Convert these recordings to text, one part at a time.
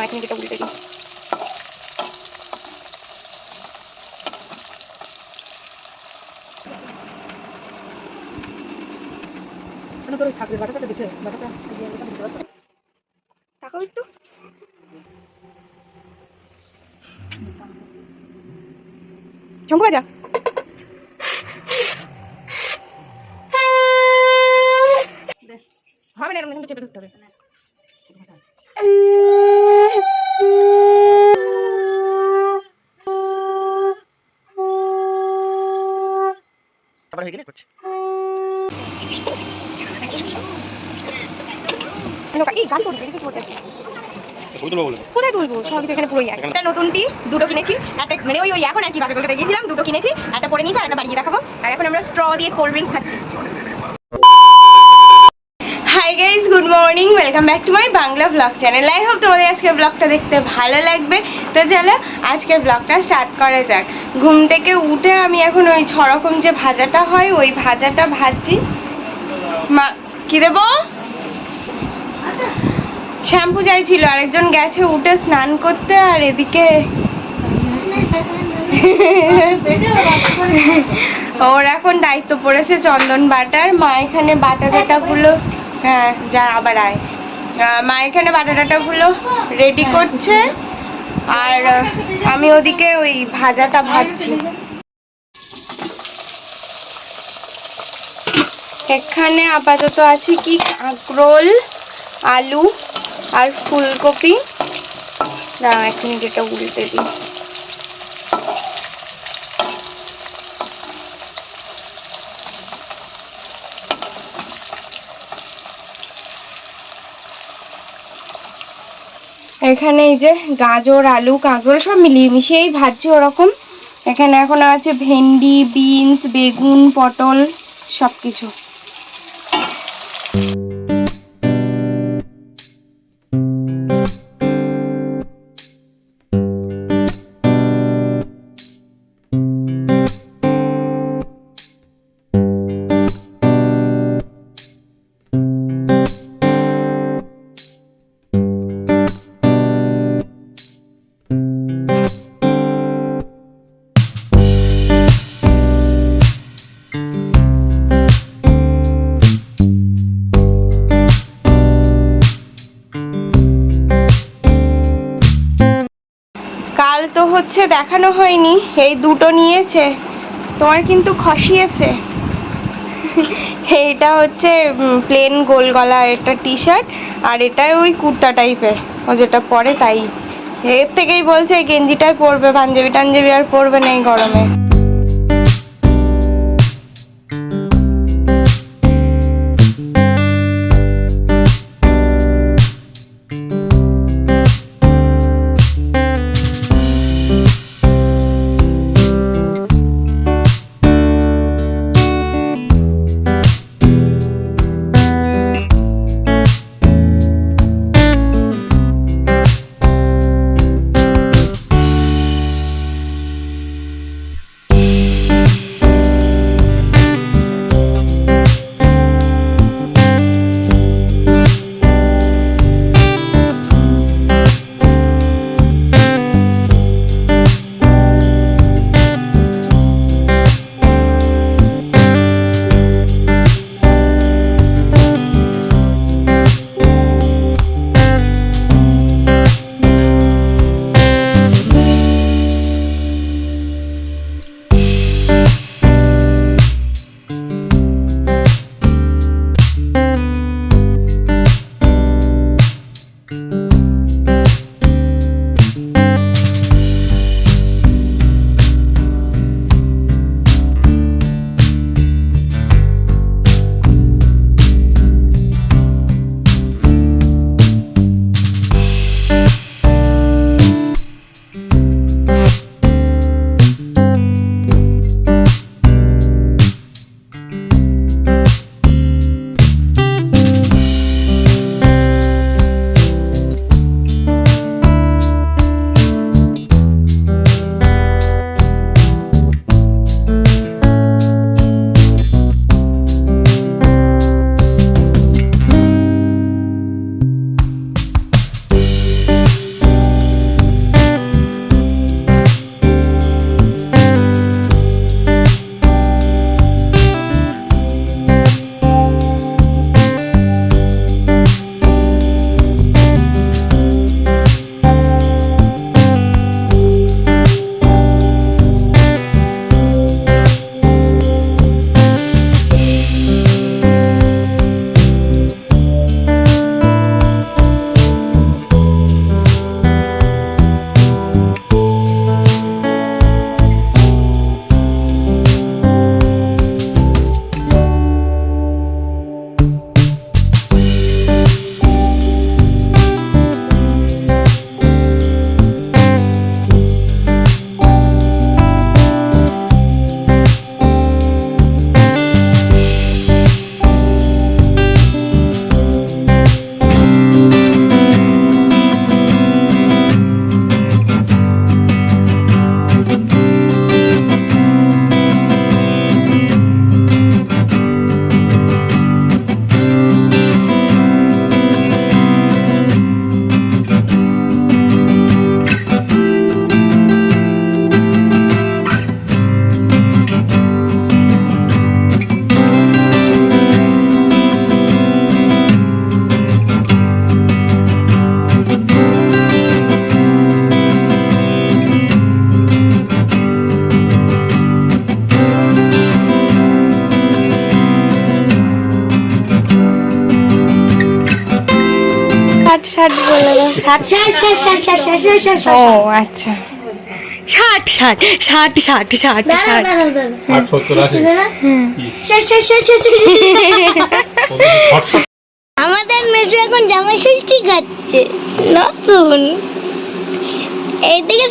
এখন যেটা উল্টে দিই। তাকাও একটু। শম্ভু যা হবে না, এরকম চেপে ধরতে হবে। আবার হয়ে গেলে করছি। নতুনটি দুটো কিনেছি, একটা মানে ওই এখন আর কি বাজার করতে গিয়েছিলাম, দুটো কিনেছি, একটা পরে নিয়েছি আর একটা বাড়িয়ে দেখাবো। আর এখন আমরা স্ট্র দিয়ে কোল্ড ড্রিঙ্কস খাচ্ছি। Hi guys, good morning, welcome back to my Bangla blog channel. I hope তোমাদের আজকে ব্লগটা দেখতে ভালো লাগবে। তো চলো আজকে ব্লগটা স্টার্ট করা যাক। ঘুম থেকে উঠে আমি এখন ওই 6 রকম যে ভাজাটা হয় ওই ভাজাটা ভাজছি। মা কি দেবো? শ্যাম্পু চাইছিল, আরেকজন গেছে উঠে স্নান করতে, আর এদিকে ওর এখন দায়িত্ব পড়েছে চন্দন বাটার। মা এখানে বাটাটাগুলো, হ্যাঁ যা আবার আয়, মা এখানে বাটাটাগুলো রেডি করছে, আর আমি ওদিকে ওই ভাজাটা ভাজছি। এখানে আপাতত আছে কি কাঁকরোল, আলু আর ফুলকপি। না এখন যেটা উল্টে দিই। এখানে এই যে গাজর, আলু, কাঁকরোল সব মিলিয়ে মিশিয়েই ভাজছি ওরকম। এখানে এখন আছে ভেন্ডি, বিনস, বেগুন, পটল সব কিছু। কাল তো হচ্ছে দেখানো হয়নি, এই দুটো নিয়েছে, তোমার কিন্তু খসিয়েছে। এইটা হচ্ছে প্লেন গোল গলা একটা টি শার্ট, আর এটা ওই কুর্তা টাইপের, ও যেটা পরে তাই। এর থেকেই বলছে এই গেঞ্জিটাই পরবে, পাঞ্জাবি টাঞ্জাবি আর পরবে না এই গরমে। 60 বলে দাও। 60 ও আচ্ছা 60 আমাদের মেজু এখন জামা ষষ্ঠী খাচ্ছে নতুন এইদিকে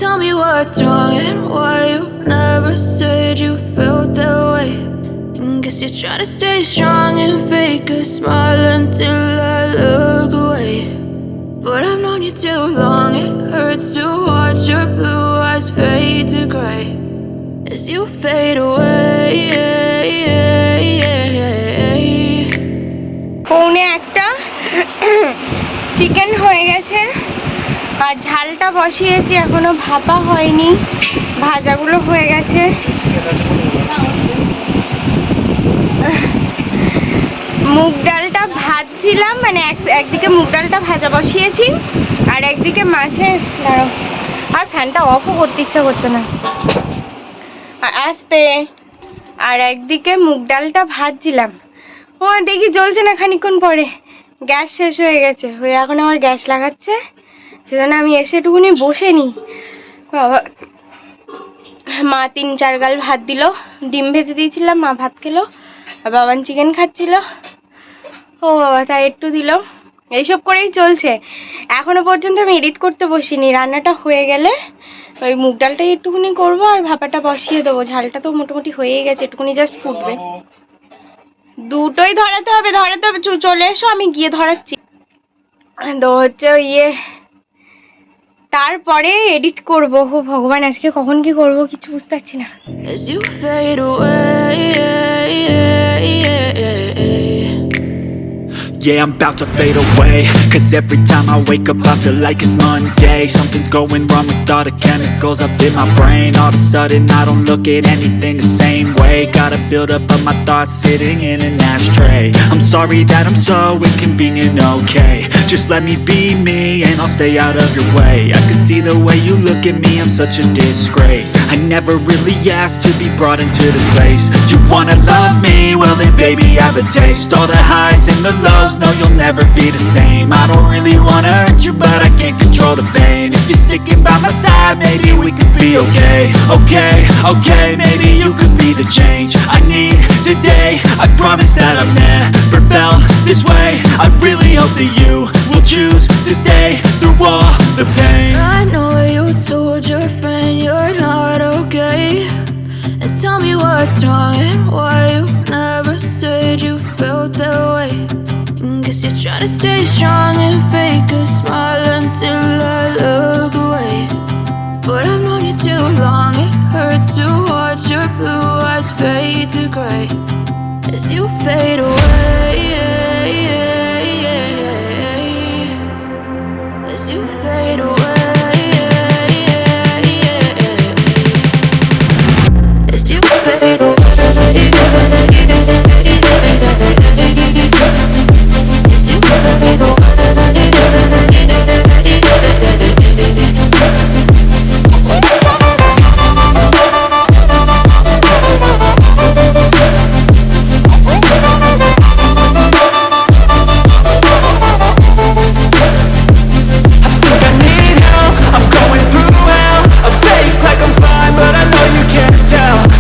Tell me what's wrong and why you never said you felt that way. And guess you're trying to stay strong and fake a smile until I look away. But I've known you too long, it hurts to watch your blue eyes fade to gray as you fade away. পৌনে একটা chicken হয়ে গেছে আর ঝালটা বসিয়েছি, এখনো ভাপা হয়নি, ভাজাগুলো হয়ে গেছে। মুগ ডালটা ভাজছিলাম, মানে একদিকে মুগ ডালটা ভাজা বসিয়েছি আর একদিকে মাছের, দাঁড়াও আর ফ্যানটা অফও করতে ইচ্ছা করছে না আসতে, আর একদিকে মুগ ডালটা ভাজছিলাম। ও দেখি জ্বলছে না, খানিকক্ষণ পরে গ্যাস শেষ হয়ে গেছে, হয়ে এখন আমার গ্যাস লাগাচ্ছে, সেজন্য আমি এসে একটুকুনি বসে নি। বাবা, মা 3-4 গাল ভাত দিল, ডিম ভেজে দিয়েছিলাম, মা ভাত খেলো, আর বাবান চিকেন খাচ্ছিল, ও বাবা তাই একটু দিল, এইসব করেই চলছে। এখনো পর্যন্ত আমি এডিট করতে বসিনি, রান্নাটা হয়ে গেলে ওই মুগ ডালটাই একটুকুনি করবো আর ভাপাটা বসিয়ে দেবো। ঝালটা তো মোটামুটি হয়েই গেছে, একটুকুনি জাস্ট ফুটবে। দুটোই ধরাতে হবে, চলে এসো, আমি গিয়ে ধরাচ্ছি। তো হচ্ছে ইয়ে তারপরে এডিট করবো। ও ভগবান, আজকে কখন কি করব কিছু বুঝতে পারছি না। As you fade away, Yeah, I'm about to fade away. Cause every time I wake up I feel like it's Monday. Something's going wrong with all the chemicals up in my brain. All of a sudden I don't look at anything the same way. Got a build up of my thoughts sitting in an ashtray. I'm sorry that I'm so inconvenient, okay. Just let me be me and I'll stay out of your way. I can see the way you look at me, I'm such a disgrace. I never really asked to be brought into this place. You wanna love me? Well then baby have a taste. All the highs and the lows, no you'll never be the same. I don't really wanna hurt you but I can't control the pain. If you're sticking by my side maybe we could be okay. Okay, maybe you could be the change I need today. I promise that I've never felt this way. I really hope that you will choose to stay through all the pain. I know you told your friend you're not okay, and tell me what's wrong and why you never said you felt that way. Guess you're trying to stay strong and fake a smile until I look away. But I've known you too long, it hurts to watch your blue eyes fade to gray as you fade away. As you fade away. As you fade away.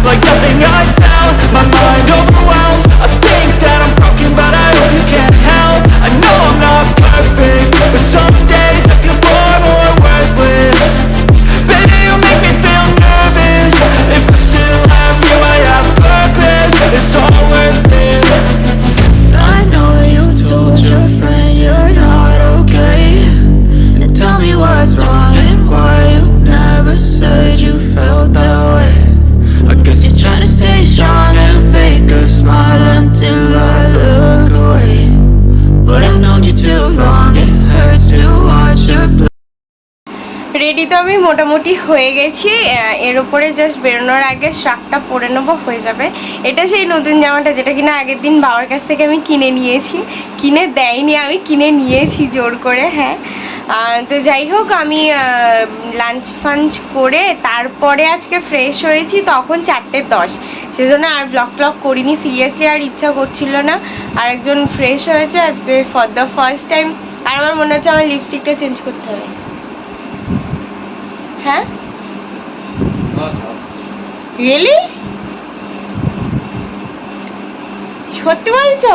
Like nothing I felt, my mind overwhelms. I think that I'm broken but I hope you can't help. I know I'm not perfect, but some days I feel far more worthless. Baby, you make me feel nervous. If I still have you, I have purpose. It's all worth it. I know you told your friend you're not okay, and tell me what's wrong and why you never said you felt that way. I guess You're trying to stay strong and fake a smile until I look away. But I've known you too long, it hurts to watch your ready তো আমি মোটামুটি হয়ে গেছি। এর উপরে just বেরোনোর আগে শাকটা পরে নেবো, হয়ে যাবে। এটা সেই নতুন জামাটা যেটা কিনা আগের দিন বাবার কাছ থেকে আমি কিনে নিয়েছি। কিনে দেয়নি, আমি কিনে নিয়েছি জোর করে। হ্যাঁ, তো যাই হোক, আমি লাঞ্চ ফাঞ্চ করে তারপরে আজকে ফ্রেশ হয়েছি, তখন 4:10। সেজন্য আর ব্লগ করিনি, সিরিয়াসলি আর ইচ্ছা করছিল না। আরেকজন ফ্রেশ হয়েছে আজকে ফর দ্য ফার্স্ট টাইম। আর আমার মনে হচ্ছে আমার লিপস্টিকটা চেঞ্জ করতে হবে। হ্যাঁ, রিয়েলি? সত্যি বলছো?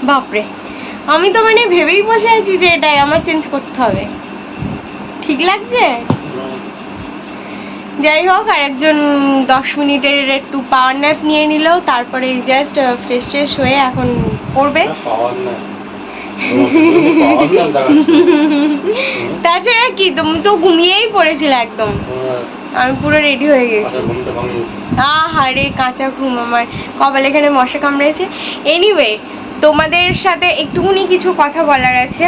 বাপরে, আমি তো মানে ভেবেই বসে আছি যে এটাই আমার চেঞ্জ করতে হবে। ঠিক লাগছে? যাই হোক, আর একজন 10 মিনিটের একটু পাওয়ার ন্যাপ নিয়ে নিল, তারপরে জাস্ট ফ্রেশ হয়ে এখন পড়বে। তাছাড়া কি, তুমি তো ঘুমিয়েই পড়েছিলে একদম। আমি পুরো রেডি হয়ে গেছি। আহারে, কাঁচা ঘুম আমার কপালে, এখানে মশা কামড়েছে। এনিওয়ে, তোমাদের সাথে একটুখানি কিছু কথা বলার আছে,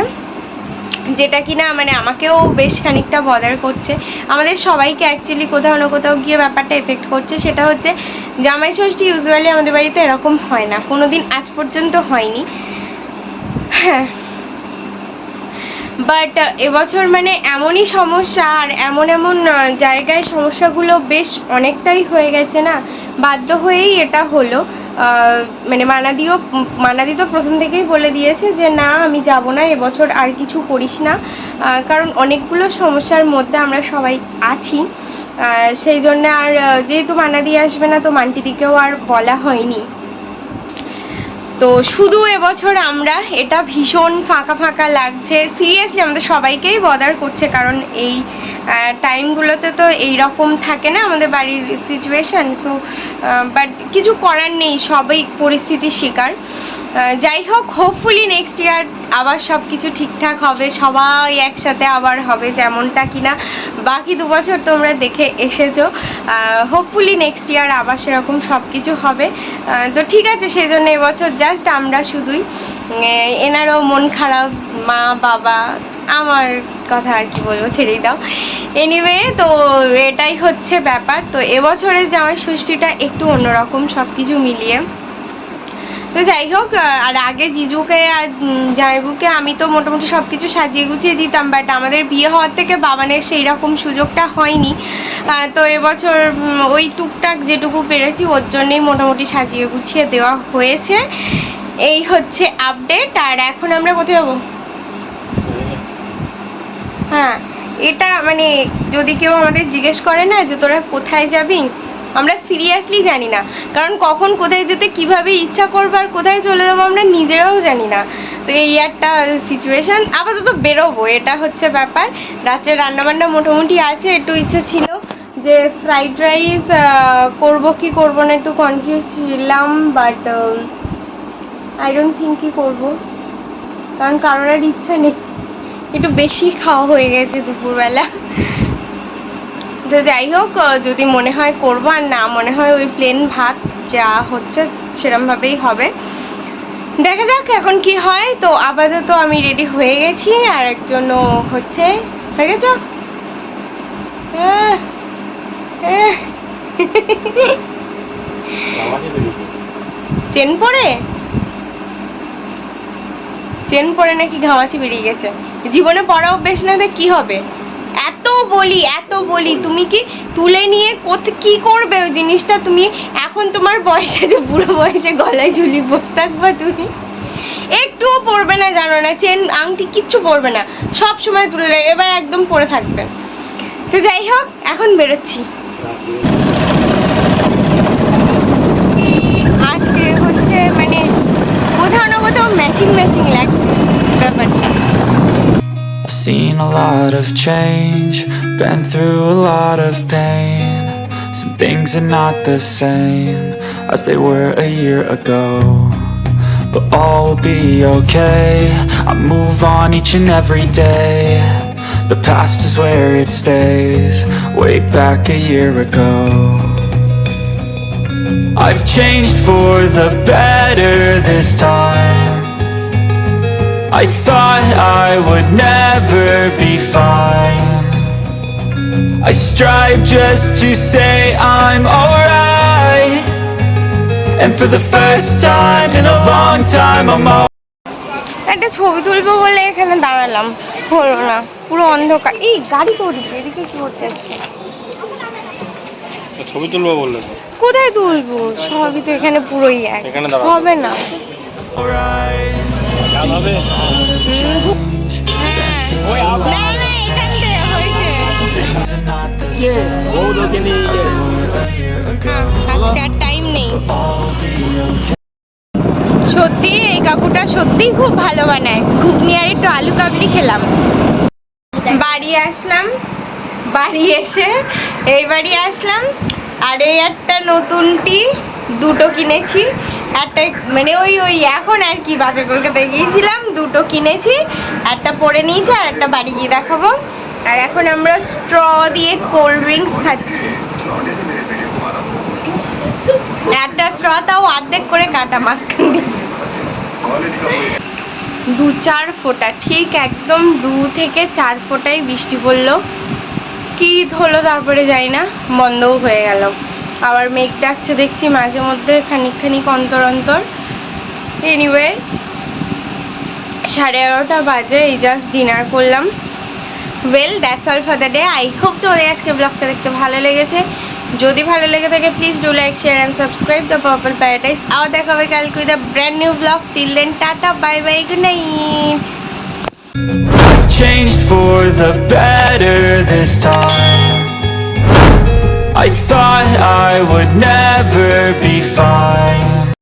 যেটা কিনা মানে আমাকেও বেশ খানিকটা বদার করছে, আমাদের সবাইকে অ্যাকচুয়ালি কোথাও না কোথাও গিয়ে ব্যাপারটা এফেক্ট করছে। সেটা হচ্ছে জামাই ষষ্ঠী ইউজুয়ালি আমাদের বাড়িতে এরকম হয় না, কোনোদিন আজ পর্যন্ত হয়নি। হ্যাঁ, বাট এবছর মানে এমনই সমস্যা, আর এমন জায়গায় সমস্যাগুলো বেশ অনেকটাই হয়ে গেছে না, বাধ্য হয়েই এটা হলো। মানে মানাদি তো প্রথম থেকেই বলে দিয়েছে যে না, আমি যাব না এবছর, আর কিছু করিস না, কারণ অনেকগুলো সমস্যার মধ্যে আমরা সবাই আছি। সেই জন্য আর যেহেতু মানাদি আসবে না, তো মান্টিদিকেও আর বলা হয়নি। তো শুধু এবছর আমরা, এটা ভীষণ ফাঁকা লাগছে, সিরিয়াসলি আমাদের সবাইকেই বদার করছে, কারণ এই টাইমগুলোতে তো এইরকম থাকে না আমাদের বাড়ির সিচুয়েশান। সো বাট কিছু করার নেই, সবাই পরিস্থিতির শিকার। যাই হোক, হোপফুলি নেক্সট ইয়ার আবার সব কিছু ঠিকঠাক হবে, সবাই একসাথে আবার হবে, যেমনটা কিনা বাকি 2 বছর তোমরা দেখে এসেছো। হোপফুলি নেক্সট ইয়ার আবার সেরকম সব কিছু হবে। তো ঠিক আছে, সেই জন্য এবছর জাস্ট আমরা শুধুই, এনারও মন খারাপ, মা বাবা, আমার কথা আর কি বলবো, ছেড়েই দাও। এনিওয়ে, তো এটাই হচ্ছে ব্যাপার। তো এবছরের জামাই ষষ্ঠীটা একটু অন্যরকম সব কিছু মিলিয়ে। তো যাই হোক, আর আগে জিজুকে আর জামাইবুকে আমি তো মোটামুটি সব কিছু সাজিয়ে গুছিয়ে দিতাম, বাট আমাদের বিয়ে হওয়ার থেকে বাবানের সেই রকম সুযোগটা হয়নি। তো এবছর ওই টুকটাক যেটুকু পেরেছি ওর জন্যেই মোটামুটি সাজিয়ে গুছিয়ে দেওয়া হয়েছে। এই হচ্ছে আপডেট। আর এখন আমরা কোথায় যাবো? হ্যাঁ, এটা মানে যদি কেউ আমাদের জিজ্ঞেস করে না যে তোরা কোথায় যাবি, আমরা সিরিয়াসলি জানি না, কারণ কখন কোথায় যেতে কিভাবে ইচ্ছা করবো আর কোথায় চলে যাবো আমরা নিজেরাও জানি না। তো এই একটা সিচুয়েশন, আপাতত বেরোবো, এটা হচ্ছে ব্যাপার। রাত্রে রান্নাবান্না মোটামুটি আছে, একটু ইচ্ছে ছিল যে ফ্রাইড রাইস করবো কি করবো না, একটু কনফিউজ ছিলাম, বাট আই ডোন্ট থিঙ্ক কি করবো, কারণ কারোর আর ইচ্ছা নেই, একটু বেশি খাওয়া হয়ে গেছে দুপুরবেলা। তো যাই হোক, যদি মনে হয় করবো, আর না মনে হয় ওই প্লেন ভাত যা হচ্ছে সেরমভাবেই হবে, দেখা যাক এখন কি হয়। তো আপাতত আমি রেডি হয়ে গেছি, আর একজনও হচ্ছে হয়ে গেছ চেন পরে নাকি ঘামাচি বেরিয়ে গেছে। জীবনে পড়া অভ্যেস না কি হবে, এত বলি তুমি কি তুলে নিয়ে কি করবে ওই জিনিসটা? তুমি এখন তোমার বয়স আছে, বুড়ো বয়সে গলায় ঝুলি বসে থাকবা, তুমি একটুও পরবে না, জানো না, চেন আংটি কিচ্ছু পরবে না, সব সময় তুলে এবার একদম পরে থাকবে। তো যাই হোক, এখন বেরোচ্ছি। আজকে হচ্ছে মানে কোথাও না কোথাও ম্যাচিং লাগছে ব্যাপারটা। I've seen a lot of change, been through a lot of pain. Some things are not the same as they were a year ago, but all will be okay. I move on each and every day. The past is where it stays, way back a year ago. I've changed for the better this time. I thought I would never be fine. I strive just to say I'm alright, and for the first time in a long time I'm একটা ছবি তুলবো বলে এখানে দাঁড়ালাম, হলো না, পুরো অন্ধকার। এই গাড়ি তো ওদিকে, এদিকে কি হচ্ছে? ছবি তুলবো বললে কোথায় তুলবো? সবই তো এখানে পুরোই এক, হবে না। টাইম নেই সত্যি, এই কাকুটা সত্যিই খুব ভালো বানায়। ঘুগনি আর একটু আলু কাবলি খেলাম, বাড়ি আসলাম, বাড়ি এসে এই বাড়ি আসলাম, আর এই একটা নতুন টি দুটো কিনেছি, একটা মানে ওই এখন আর কি বাজার কলকাতায় গিয়েছিলাম, দুটো কিনেছি, একটা পরে নিয়েছি আর একটা বাড়ি গিয়ে দেখাবো। আর এখন আমরা স্ট্র দিয়ে কোল্ড ড্রিঙ্কস খাচ্ছি, একটা স্ট্র তাও অর্ধেক করে কাটা মাঝখান দিয়ে, 2-4 ফোঁটা, ঠিক একদম 2 থেকে 4 ফোঁটাই বৃষ্টি পড়লো, কি হলো তারপরে যাই না, বন্ধও হয়ে গেল। আবার মেঘ ডাকছে দেখছি মাঝে মধ্যে, খানিক অন্তর। এনিওয়ে, 11:30 বাজে, এই জাস্ট ডিনার করলাম। Well, that's all for the day. I hope তোমাদের আজকে ব্লগটা দেখতে ভালো লেগেছে। যদি ভালো লেগে থাকে please do like, share and subscribe the Purple Paradise. আবার দেখা হবে কালকে with a brand new blog. Till then, tata, bye bye, good night. I've changed for the better this time.